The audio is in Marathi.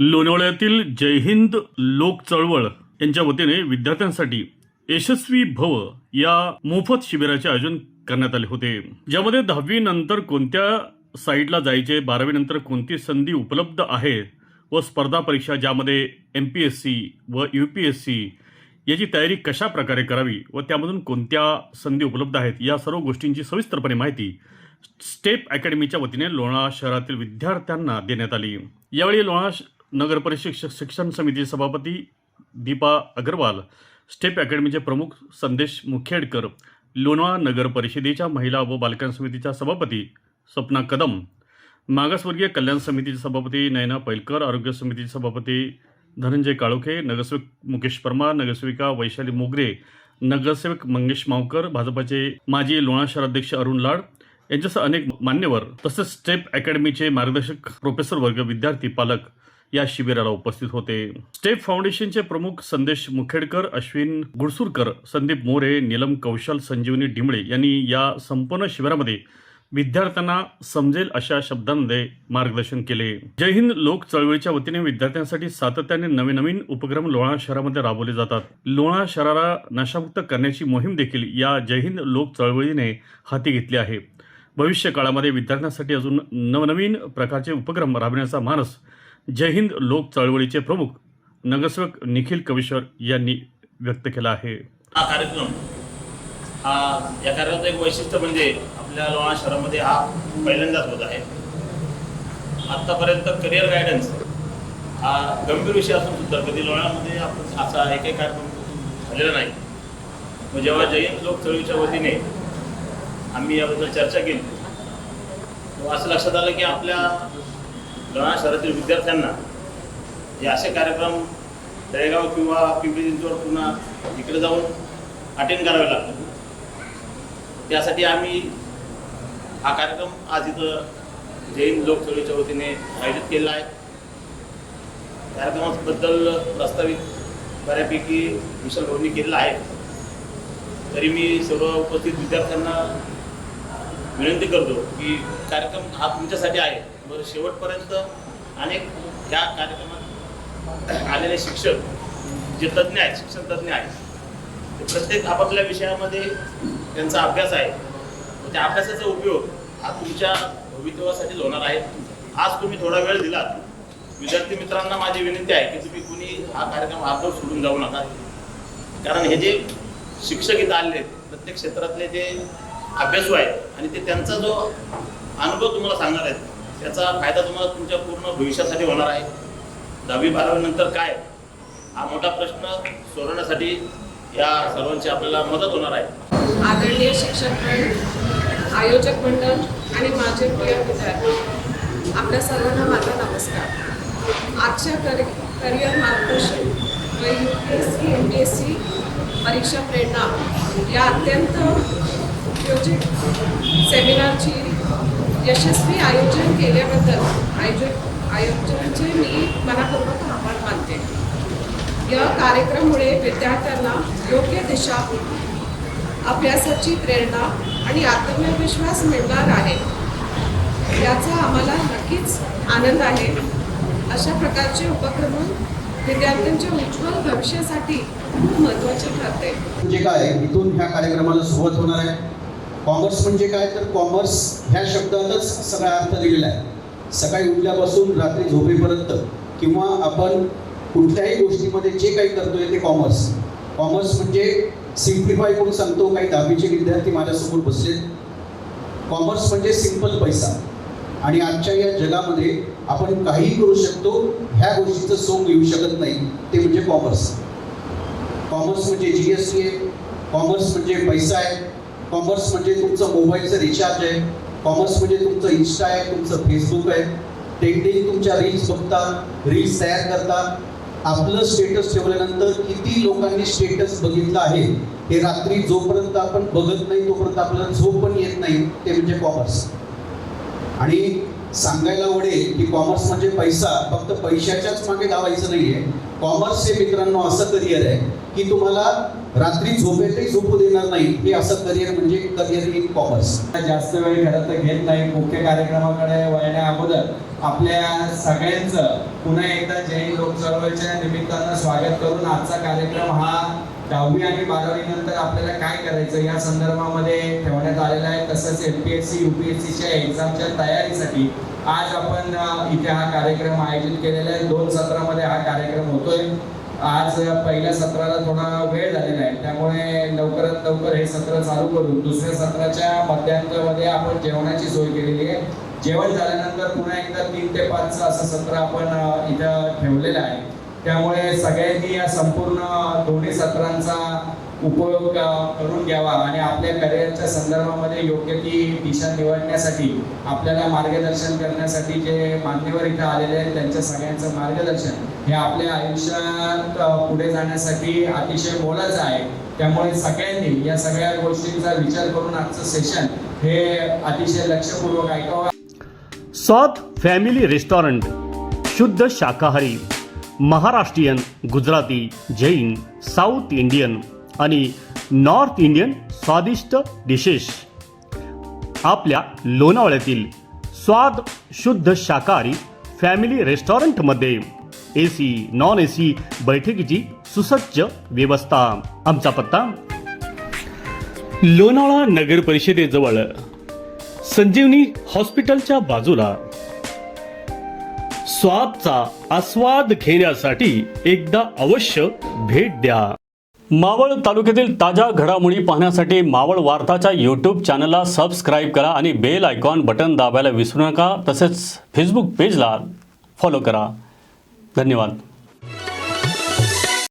लोणावळ्यातील जय हिंद लोक चळवळ यांच्या वतीने विद्यार्थ्यांसाठी यशस्वी भव या मोफत शिबिराचे आयोजन करण्यात आले होते, ज्यामध्ये 10वी नंतर कोणत्या साईडला जायचे, 12वी नंतर कोणती संधी उपलब्ध आहे व स्पर्धा परीक्षा ज्यामध्ये MPSC व UPSC याची तयारी कशा प्रकारे करावी व त्यामधून कोणत्या संधी उपलब्ध आहेत या सर्व गोष्टींची सविस्तरपणे माहिती स्टेप अकॅडमीच्या वतीने लोणावळा शहरातील विद्यार्थ्यांना देण्यात आली। यावेळी लोणावळा नगर परिषद शिक्षण समितीचे सभापती दीपा अग्रवाल, स्टेप अकॅडमीचे प्रमुख संदेश मुखेडकर, लोणावळा नगर परिषदेच्या महिला व बालकां समितीच्या सभापती सपना कदम, मागासवर्गीय कल्याण समितीचे सभापती नयना पैलकर, आरोग्य समितीचे सभापती धनंजय काळोखे, नगरसेवक मुकेश परमार, नगरसेविका वैशाली मोगरे, नगरसेवक मंगेश मावकर, भाजपाचे माजी लोणावळा शहराध्यक्ष अरुण लाड यांच्यासह अनेक मान्यवर तसेच स्टेप अकॅडमीचे मार्गदर्शक प्रोफेसर वर्ग, विद्यार्थी, पालक या शिबिराला उपस्थित होते। स्टेप फाउंडेशनचे प्रमुख संदेश मुखेडकर, अश्विन गुडसुरकर, संदीप मोरे, नीलम कौशल, संजीवनी डिमळे यांनी या संपूर्ण शिबिरामध्ये विद्यार्थ्यांना समजेल अशा शब्दांमध्ये मार्गदर्शन केले। जय हिंद लोक चळवळीच्या वतीने विद्यार्थ्यांसाठी सातत्याने नवीन उपक्रम लोणावळा शहरामध्ये राबवले जातात। लोणावळा शहराला नशामुक्त करण्याची मोहीम देखील या जय हिंद लोक चळवळीने हाती घेतली आहे। भविष्य काळामध्ये विद्यार्थ्यांसाठी अजून नवनवीन प्रकारचे उपक्रम राबवण्याचा मानस जय हिंद लोक चळवळीचे प्रमुख नगरसेवक निखिल कविश्वर यांनी व्यक्त केला आहे। हा कार्यक्रम या कार्यक्रमाचं एक वैशिष्ट्य म्हणजे आपल्या लोणावळा शहरामध्ये हा पहिल्यांदाच होत आहे। आतापर्यंत करिअर गायडन्स हा गंभीर विषय असून सुद्धा कधी लोणावळ्यामध्ये आपण असा एकही कार्यक्रम झालेला नाही। मग जेव्हा जय हिंद लोक चळवळीच्या वतीने आम्ही याबद्दल चर्चा केली तेव्हा असं लक्षात आलं की आपल्या लोणावळा शहरातील विद्यार्थ्यांना हे असे कार्यक्रम तळेगाव किंवा पिंपरी चिंचवड पुन्हा इकडे जाऊन अटेंड करावे लागतात। त्यासाठी आम्ही हा कार्यक्रम आज इथं जय हिंद लोक चळवळीच्या वतीने आयोजित केला आहे। कार्यक्रमाबद्दल प्रस्तावित बऱ्यापैकी विशाल भाऊंनी केलेला आहे, तरी मी सर्व उपस्थित विद्यार्थ्यांना विनंती करतो की कार्यक्रम हा तुमच्यासाठी आहे। बरं, शेवटपर्यंत अनेक या कार्यक्रमात आलेले शिक्षक जे तज्ज्ञ आहेत, शिक्षण तज्ज्ञ आहेत, ते प्रत्येक आपापल्या विषयामध्ये त्यांचा अभ्यास आहे, त्या अभ्यासाचा उपयोग हा तुमच्या भवितव्यासाठी होणार आहे। आज तुम्ही थोडा वेळ दिला, विद्यार्थी मित्रांना माझी विनंती आहे की तुम्ही कुणी हा कार्यक्रम अर्धवट सोडून जाऊ नका, कारण हे जे शिक्षक इथं आलेले प्रत्येक क्षेत्रातले जे अभ्यासू आहेत आणि ते त्यांचा जो अनुभव तुम्हाला सांगणार आहेत त्याचा फायदा तुम्हाला तुमच्या पूर्ण भविष्यासाठी होणार आहे। 10वी 12वी नंतर काय हा मोठा प्रश्न सोडवण्यासाठी या सर्वांची आपल्याला मदत होणार आहे। आदरणीय शिक्षकगण, आयोजक मंडळ आणि माझे प्रिय विद्यार्थी, आपल्या सर्वांना माझा नमस्कार। आजच्या करिअर मार्गदर्शन व UPSC MPSC परीक्षा प्रेरणा या अत्यंत उपयोजित सेमिनारची यशस्वी आयोजन केल्याबद्दल आयोजकांचे मी मनापूर्वक आभार मानते। या कार्यक्रमामुळे विद्यार्थ्यांना योग्य दिशा, अभ्यासाची प्रेरणा आणि आत्मविश्वास मिळणार आहे, याचा आम्हाला नक्कीच आनंद आहे। अशा प्रकारचे उपक्रम विद्यार्थ्यांच्या उज्ज्वल भविष्यासाठी खूप महत्त्वाचे ठरते। म्हणजे काय, इथून ह्या कार्यक्रमाला सुरुवात होणार आहे। कॉमर्स म्हणजे काय, तर कॉमर्स ह्या शब्दातच सगळा अर्थ दिलेला आहे। सकाळी उठल्यापासून रात्री झोपेपर्यंत किंवा आपण कुठल्याही गोष्टीमध्ये जे काही करतोय ते कॉमर्स। कॉमर्स म्हणजे सिम्प्लिफाय करून सांगतो, काही 10वीचे विद्यार्थी माझ्यासमोर बसलेत। कॉमर्स म्हणजे सिंपल पैसा, आणि आजच्या या जगामध्ये आपण काही करू शकतो, ह्या गोष्टीचं सोंग येऊ शकत नाही, ते म्हणजे कॉमर्स। कॉमर्स म्हणजे GST आहे, कॉमर्स म्हणजे पैसा आहे, कॉमर्स म्हणजे तुमचं मोबाईलचं रिचार्ज आहे, कॉमर्स म्हणजे तुमचं इन्स्टा आहे, तुमचं फेसबुक आहे, ट्रेंडिंग तुमच्या रील्स बघता, रील्स तयार करता, आपलं स्टेटस ठेवल्यानंतर किती लोकांनी स्टेटस बघितलं आहे हे रात्री जोपर्यंत आपण बघत नाही तोपर्यंत आपल्याला झोप पण येत नाही, ते म्हणजे कॉमर्स। आणि सांगायला आवडेल की कॉमर्स म्हणजे पैसा, फक्त पैशाच्याच मागे धावायचं नाहीये। कॉमर्स हे मित्रांनो असं करिअर आहे की तुम्हाला रात्री झोपेतही झोपू देणार नाही, हे असं करिअर म्हणजे करिअर इन कॉमर्स. जास्त वेळ खरं तर घेत नाही. मुख्य कार्यक्रमाकडे वळण्या अगोदर आपल्या सगळ्यांचं पुन्हा एकदा जय हिंद लोक चळवळीच्या निमित्तानं स्वागत करून आजचा कार्यक्रम हा 10वी आणि 12वी नंतर आपल्याला काय करायचं या संदर्भामध्ये ठेवण्यात आलेला आहे. तसंच MPSC UPSCच्या एक्झामच्या तयारीसाठी आज आपण इथे हा कार्यक्रम आयोजित केलेला आहे. 2 सत्रामध्ये हा कार्यक्रम होतोय. आज पहिल्या सत्राला थोडा वेळ झालेला आहे, त्यामुळे लवकरात लवकर हे सत्र चालू करून दुसऱ्या सत्राच्या मध्यांतरामध्ये आपण जेवणाची सोय केलेली आहे. जेवण झाल्यानंतर पुन्हा एकदा 3 ते 5 असं सत्र आपण इथं ठेवलेलं आहे. त्यामुळे सगळ्यांनी या संपूर्ण दोन्ही सत्रांचा उपयोग करून घ्यावा आणि आपल्या करिअरच्या संदर्भामध्ये योग्य ती दिशा निवडण्यासाठी आपल्याला मार्गदर्शन करण्यासाठी जे मान्यवर इथं आलेले आहेत त्यांच्या सगळ्यांचं मार्गदर्शन हे आपल्या आयुष्यात पुढे जाण्यासाठी अतिशय मोलाचं आहे. त्यामुळे सगळ्यांनी या सगळ्या गोष्टींचा विचार करून आजचं सेशन हे अतिशय लक्षपूर्वक ऐकावं. स्वाद फॅमिली रेस्टॉरंट शुद्ध शाकाहारी, महाराष्ट्रीयन, गुजराती, जैन, साऊथ इंडियन आणि नॉर्थ इंडियन स्वादिष्ट डिशेस आपल्या लोणावळ्यातील स्वाद शुद्ध शाकाहारी फॅमिली रेस्टॉरंटमध्ये AC नॉन AC बैठकीची सुसज्ज व्यवस्था. आमचा पत्ता लोणावळा नगर परिषदेजवळ संजीवनी हॉस्पिटलच्या बाजूला. स्वादचा आस्वाद घेण्यासाठी एकदा अवश्य भेट द्या. मावळ तालुक्यातील ताज्या घडामोडी पाहण्यासाठी मावळ वार्ताच्या यूट्यूब चॅनलला सबस्क्राईब करा आणि बेल आयकॉन बटन दाबायला विसरू नका. तसेच फेसबुक पेजला फॉलो करा. धन्यवाद.